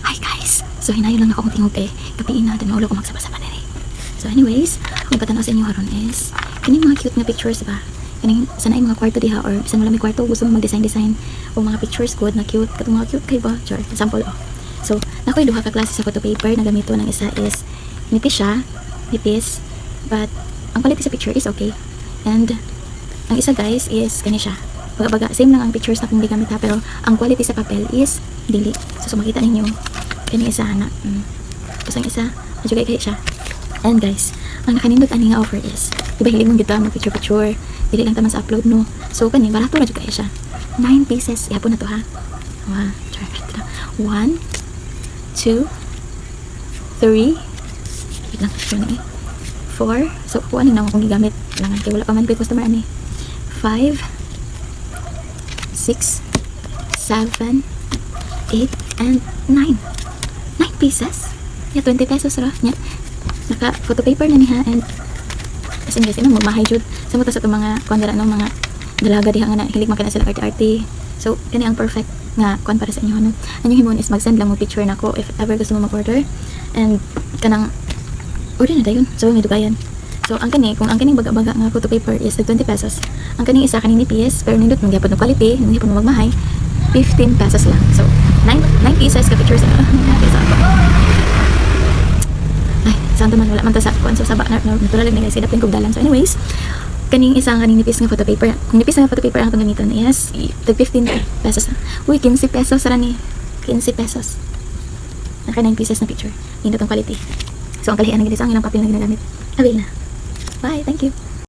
Hi guys! So hinayo lang ako tingog kay kapiin na din maulo ko magsabasa pa nila. So anyways, ang patanaw sa inyo haron is kining mga cute na pictures ba? Kining sanay mga kwarto diha or bisan wala may kwarto gusto mo mag-design o mga pictures good na cute katong mga cute kay ba? Char, example oh. So nakoy duha ka klase sa photo paper na gamito ng isa is nipis siya, nipis, but ang quality sa picture is okay. And ang isa guys is kani siya. Baga-baga, same lang ang pictures na kung hindi gamit ha, pero ang quality sa papel is dili. So makita ninyo kani isa na tapos ang isa medyo kaya siya. And guys, ang nakanindot ani nga offer is diba hilig mong gita mo picture dili lang taman sa upload no. So kani barato ra jud kaya siya. 9 pieces ihapon na to ha. 1 2 3 wait lang sure na 4 so kuha ni na akong gigamit langan kay wala pa man kay customer ani 5 6 7 8 and 9 pieces. Yeah, 20 pesos ra nya. Naka photo paper na niha and as in guys, ino magmahay jud. Sa mga sa mga kuandara no mga dalaga diha nga na hilig man kana sila arte-arte. So, kani ang perfect nga kuan para sa inyo no. Ang himon is mag-send lang mo picture nako if ever gusto mo mag-order. And kanang order na dayon. So, may dugayan. So, ang kani kung ang kaning baga-baga nga photo paper is 20 pesos. Ang kaning isa kaning nipis pero nindot man gyapon ng quality, hindi pa mo magmahay. 15 pesos lang. So, 9 pieces ka pictures na. Ay, saan naman wala man ta sa kuan so sa natural na guys, idapin kog dalan. So anyways, kaning isang kaning nipis nga photo paper. Kung nipis nga photo paper ang itong gamiton is tag 15 pesos. Uy, 15 pesos ra ni. 15 pesos. Naka 9 pieces na picture. Nindot ang quality. So ang kalihan na gid ang ilang papel na ginagamit. Avail na. Bye, thank you.